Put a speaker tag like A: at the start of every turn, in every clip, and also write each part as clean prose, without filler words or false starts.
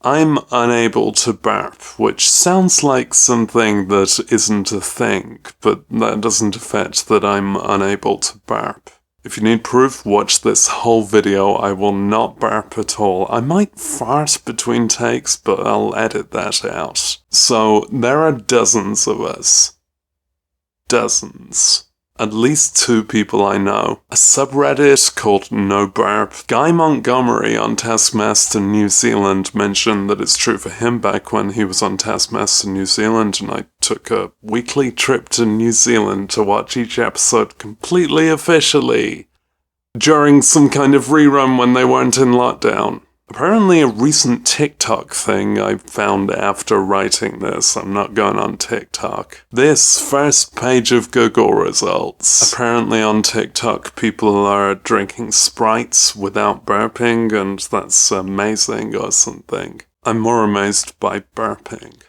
A: I'm unable to burp, which sounds like something that isn't a thing, but that doesn't affect that I'm unable to burp. If you need proof, watch this whole video. I will not burp at all. I might fart between takes, but I'll edit that out. So, there are dozens of us. Dozens. At least 2 people I know. A subreddit called No Burp. Guy Montgomery on Taskmaster New Zealand mentioned that it's true for him back when he was on Taskmaster New Zealand, and I took a weekly trip to New Zealand to watch each episode completely officially during some kind of rerun when they weren't in lockdown. Apparently a recent TikTok thing I found after writing this. I'm not going on TikTok. This first page of Google results. Apparently on TikTok people are drinking Sprites without burping, and that's amazing or something. I'm more amazed by burping.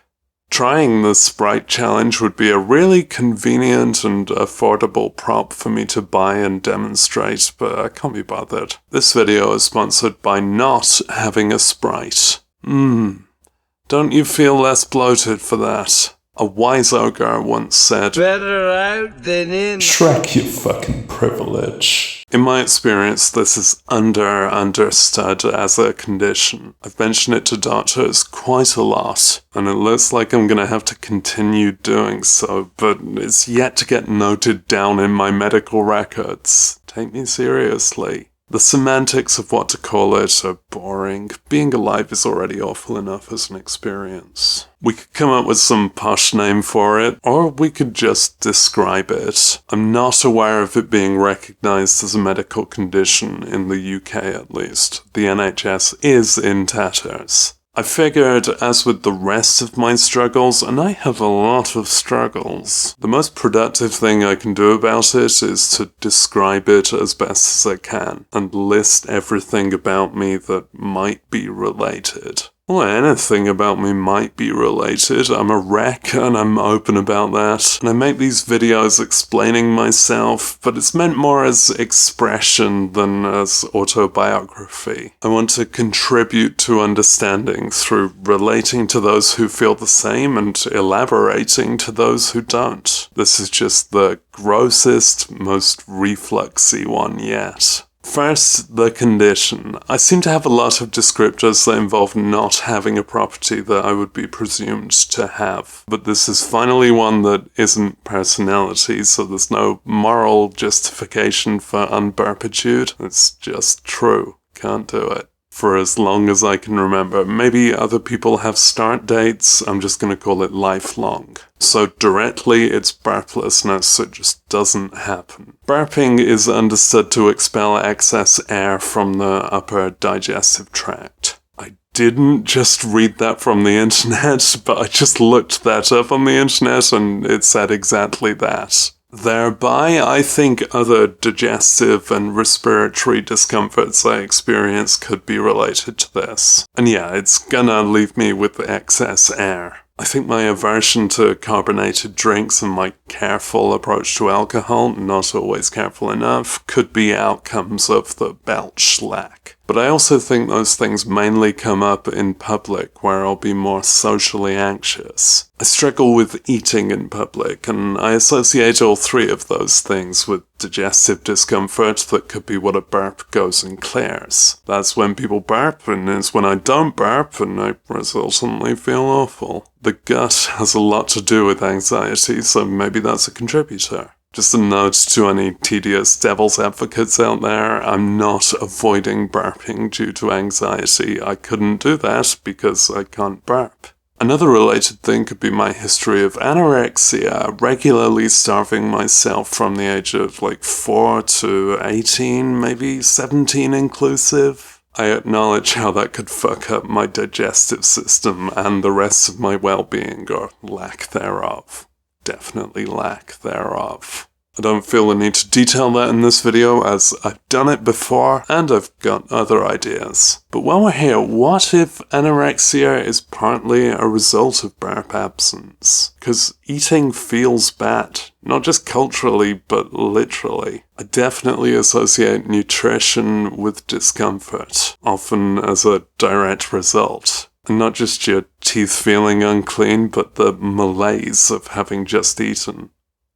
A: Trying the Sprite challenge would be a really convenient and affordable prop for me to buy and demonstrate, but I can't be bothered. This video is sponsored by not having a Sprite. Don't you feel less bloated for that? A wise ogre once said, "Better out than in."
B: Track your fucking privilege.
A: In my experience, this is understood as a condition. I've mentioned it to doctors quite a lot, and it looks like I'm gonna have to continue doing so, but it's yet to get noted down in my medical records. Take me seriously. The semantics of what to call it are boring. Being alive is already awful enough as an experience. We could come up with some posh name for it, or we could just describe it. I'm not aware of it being recognised as a medical condition in the UK at least. The NHS is in tatters. I figured, as with the rest of my struggles, and I have a lot of struggles, the most productive thing I can do about it is to describe it as best as I can, and list everything about me that might be related. Well, anything about me might be related. I'm a wreck, and I'm open about that. And I make these videos explaining myself, but it's meant more as expression than as autobiography. I want to contribute to understanding through relating to those who feel the same and elaborating to those who don't. This is just the grossest, most refluxy one yet. First, the condition. I seem to have a lot of descriptors that involve not having a property that I would be presumed to have. But this is finally one that isn't personality, so there's no moral justification for unburpitude. It's just true. Can't do it. For as long as I can remember. Maybe other people have start dates, I'm just gonna call it lifelong. So directly, it's burplessness, it just doesn't happen. Burping is understood to expel excess air from the upper digestive tract. I didn't just read that from the internet, but I just looked that up on the internet and it said exactly that. Thereby, I think other digestive and respiratory discomforts I experience could be related to this. And yeah, it's gonna leave me with excess air. I think my aversion to carbonated drinks and my careful approach to alcohol, not always careful enough, could be outcomes of the belch lack. But I also think those things mainly come up in public where I'll be more socially anxious. I struggle with eating in public, and I associate all 3 of those things with digestive discomfort that could be what a burp goes and clears. That's when people burp, and it's when I don't burp, and I resultantly feel awful. The gut has a lot to do with anxiety, so maybe that's a contributor. Just a note to any tedious devil's advocates out there, I'm not avoiding burping due to anxiety. I couldn't do that because I can't burp. Another related thing could be my history of anorexia, regularly starving myself from the age of 4 to 18, maybe 17 inclusive. I acknowledge how that could fuck up my digestive system and the rest of my well-being, or lack thereof. Definitely lack thereof. I don't feel the need to detail that in this video as I've done it before and I've got other ideas. But while we're here, what if anorexia is partly a result of burp absence? Because eating feels bad, not just culturally but literally. I definitely associate nutrition with discomfort, often as a direct result. And not just your teeth feeling unclean, but the malaise of having just eaten.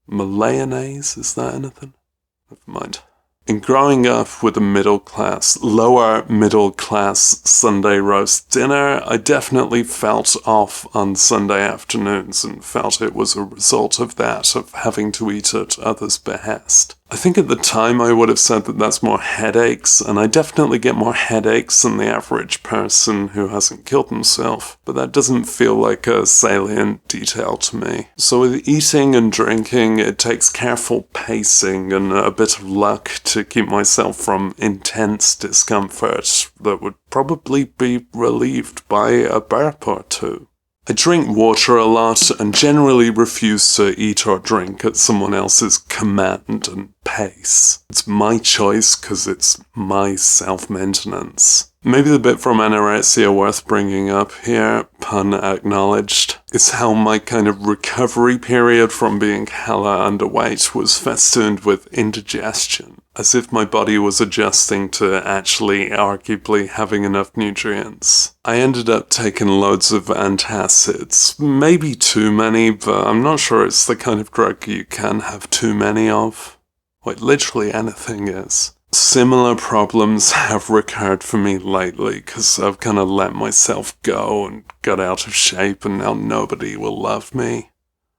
A: Malayonnaise, is that anything? Never mind. In growing up with a lower middle class Sunday roast dinner, I definitely felt off on Sunday afternoons and felt it was a result of that, of having to eat at others' behest. I think at the time I would have said that that's more headaches, and I definitely get more headaches than the average person who hasn't killed himself, but that doesn't feel like a salient detail to me. So with eating and drinking, it takes careful pacing and a bit of luck to keep myself from intense discomfort that would probably be relieved by a burp or two. I drink water a lot and generally refuse to eat or drink at someone else's command and pace. It's my choice because it's my self-maintenance. Maybe the bit from anorexia worth bringing up here, pun acknowledged, is how my kind of recovery period from being hella underweight was festooned with indigestion, as if my body was adjusting to actually arguably having enough nutrients. I ended up taking loads of antacids, maybe too many, but I'm not sure it's the kind of drug you can have too many of. Like, literally anything is. Similar problems have recurred for me lately because I've kind of let myself go and got out of shape and now nobody will love me.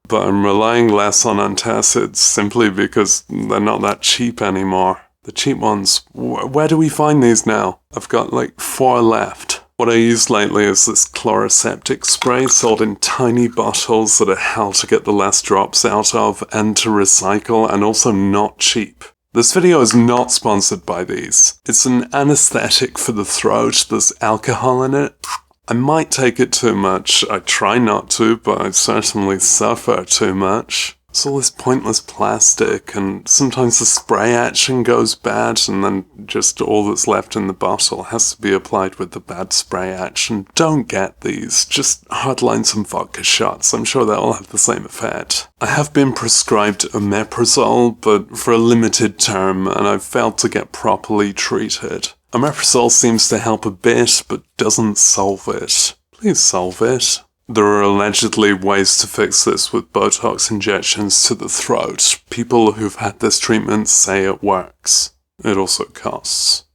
A: But I'm relying less on antacids simply because they're not that cheap anymore. The cheap ones, where do we find these now? I've got like 4 left. What I used lately is this chloroseptic spray sold in tiny bottles that are hell to get the last drops out of and to recycle, and also not cheap. This video is not sponsored by these. It's an anesthetic for the throat, there's alcohol in it. I might take it too much, I try not to, but I certainly suffer too much. It's all this pointless plastic, and sometimes the spray action goes bad, and then just all that's left in the bottle has to be applied with the bad spray action. Don't get these, just hardline some vodka shots, I'm sure they'll have the same effect. I have been prescribed omeprazole, but for a limited term, and I've failed to get properly treated. Omeprazole seems to help a bit, but doesn't solve it. Please solve it. There are allegedly ways to fix this with Botox injections to the throat. People who've had this treatment say it works. It also costs.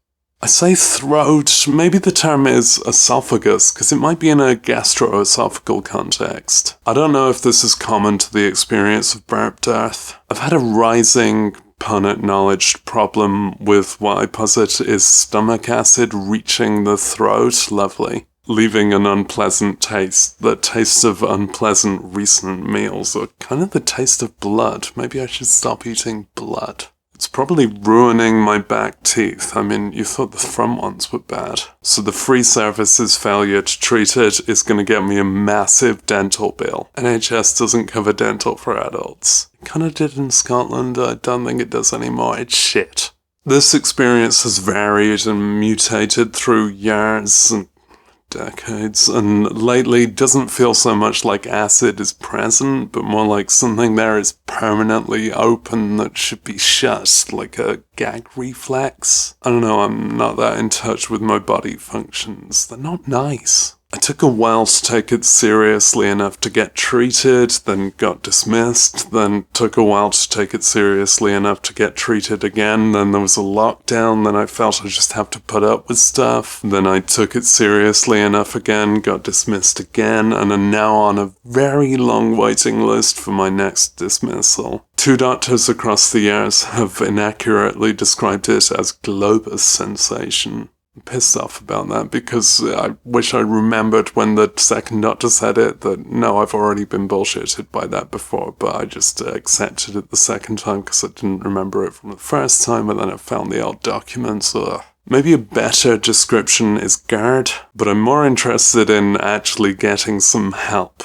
A: I say throat, maybe the term is esophagus, because it might be in a gastroesophageal context. I don't know if this is common to the experience of burp death. I've had a rising, pun-acknowledged problem with what I posit is stomach acid reaching the throat, lovely, leaving an unpleasant taste. The taste of unpleasant recent meals, or kind of the taste of blood. Maybe I should stop eating blood. It's probably ruining my back teeth. I mean, you thought the front ones were bad. So the free service's failure to treat it is going to get me a massive dental bill. NHS doesn't cover dental for adults. It kind of did in Scotland. I don't think it does anymore. It's shit. This experience has varied and mutated through years and decades, and lately doesn't feel so much like acid is present, but more like something there is permanently open that should be shut, like a gag reflex. I don't know, I'm not that in touch with my body functions. They're not nice. I took a while to take it seriously enough to get treated, then got dismissed, then took a while to take it seriously enough to get treated again, then there was a lockdown, then I felt I just have to put up with stuff, then I took it seriously enough again, got dismissed again, and am now on a very long waiting list for my next dismissal. 2 doctors across the years have inaccurately described it as globus sensation. I'm pissed off about that because I wish I remembered when the second doctor said it that no, I've already been bullshitted by that before, but I just accepted it the second time because I didn't remember it from the first time, and then I found the old documents. Ugh. Maybe a better description is GERD, but I'm more interested in actually getting some help.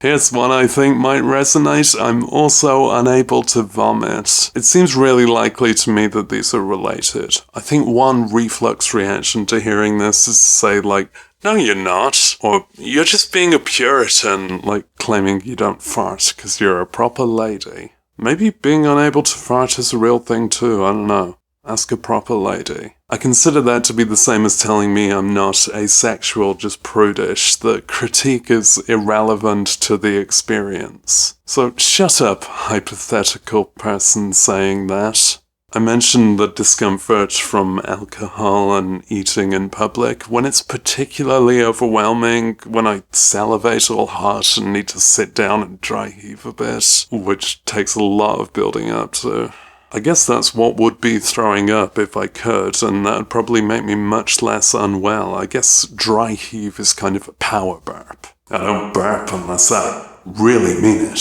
A: Here's one I think might resonate. I'm also unable to vomit. It seems really likely to me that these are related. I think one reflex reaction to hearing this is to say, like, no you're not, or you're just being a Puritan, like claiming you don't fart because you're a proper lady. Maybe being unable to fart is a real thing too, I don't know. Ask a proper lady. I consider that to be the same as telling me I'm not asexual, just prudish. The critique is irrelevant to the experience. So shut up, hypothetical person saying that. I mentioned the discomfort from alcohol and eating in public. When it's particularly overwhelming, when I salivate all hot and need to sit down and dry heave a bit, which takes a lot of building up to. I guess that's what would be throwing up if I could, and that would probably make me much less unwell. I guess dry heave is kind of a power burp. I don't burp unless I really mean it.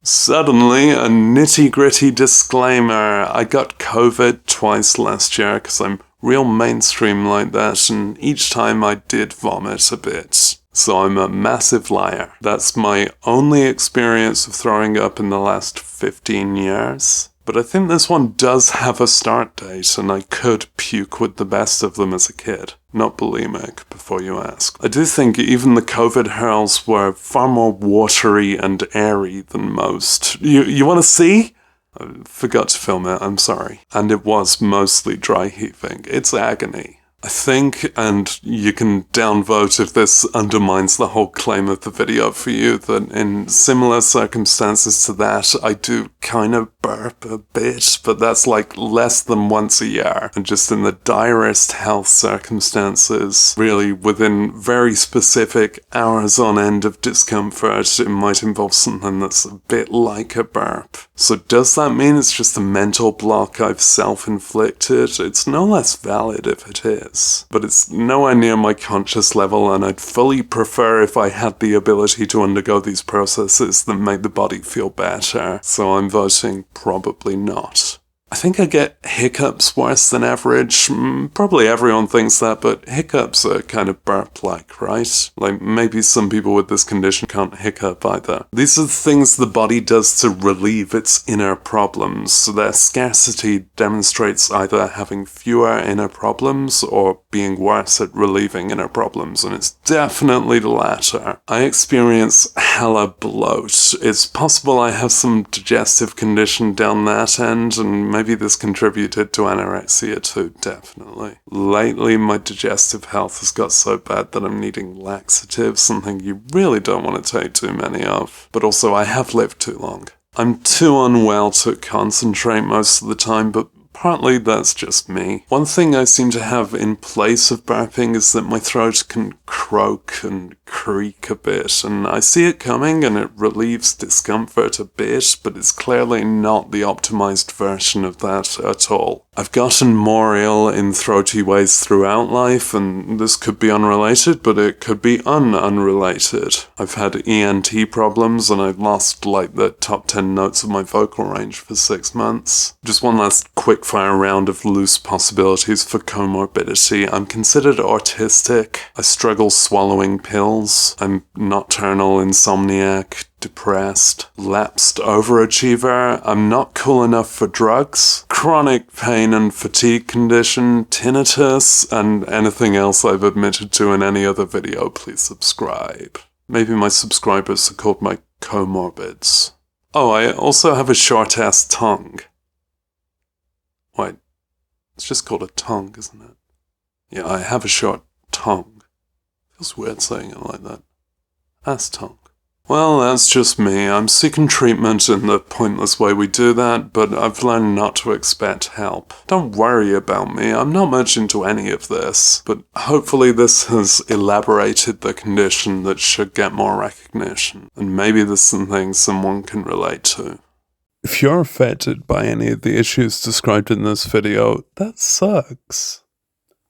A: Suddenly, a nitty-gritty disclaimer. I got COVID twice last year because I'm real mainstream like that, and each time I did vomit a bit. So I'm a massive liar. That's my only experience of throwing up in the last 15 years. But I think this one does have a start date, and I could puke with the best of them as a kid. Not bulimic, before you ask. I do think even the COVID hurls were far more watery and airy than most. You want to see? I forgot to film it, I'm sorry. And it was mostly dry heaving. It's agony. I think, and you can downvote if this undermines the whole claim of the video for you, that in similar circumstances to that, I do kind of burp a bit, but that's like less than once a year. And just in the direst health circumstances, really within very specific hours on end of discomfort, it might involve something that's a bit like a burp. So does that mean it's just a mental block I've self-inflicted? It's no less valid if it is. But it's nowhere near my conscious level, and I'd fully prefer if I had the ability to undergo these processes that make the body feel better. So I'm voting probably not. I think I get hiccups worse than average. Probably everyone thinks that, but hiccups are kind of burp-like, right? Like, maybe some people with this condition can't hiccup either. These are the things the body does to relieve its inner problems. So their scarcity demonstrates either having fewer inner problems or being worse at relieving inner problems, and it's definitely the latter. I experience hella bloat. It's possible I have some digestive condition down that end, and maybe this contributed to anorexia too, definitely. Lately, my digestive health has got so bad that I'm needing laxatives, something you really don't want to take too many of. But also, I have lived too long. I'm too unwell to concentrate most of the time, but partly that's just me. One thing I seem to have in place of burping is that my throat can croak and creak a bit, and I see it coming and it relieves discomfort a bit, but it's clearly not the optimized version of that at all. I've gotten more ill in throaty ways throughout life, and this could be unrelated, but it could be unrelated. I've had ENT problems, and I've lost like the top 10 notes of my vocal range for 6 months. Just one last quick-fire round of loose possibilities for comorbidity. I'm considered autistic. I struggle swallowing pills. I'm nocturnal insomniac. Depressed, lapsed overachiever, I'm not cool enough for drugs, chronic pain and fatigue condition, tinnitus, and anything else I've admitted to in any other video, please subscribe. Maybe my subscribers are called my comorbids. Oh, I also have a short-ass tongue. Wait, it's just called a tongue, isn't it? Yeah, I have a short tongue. Feels weird saying it like that. Ass tongue. Well, that's just me. I'm seeking treatment in the pointless way we do that, but I've learned not to expect help. Don't worry about me. I'm not much into any of this, but hopefully this has elaborated the condition that should get more recognition, and maybe there's some things someone can relate to. If you're affected by any of the issues described in this video, that sucks.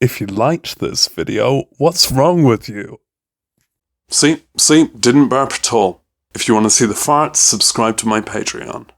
A: If you liked this video, what's wrong with you? See, didn't burp at all. If you want to see the farts, subscribe to my Patreon.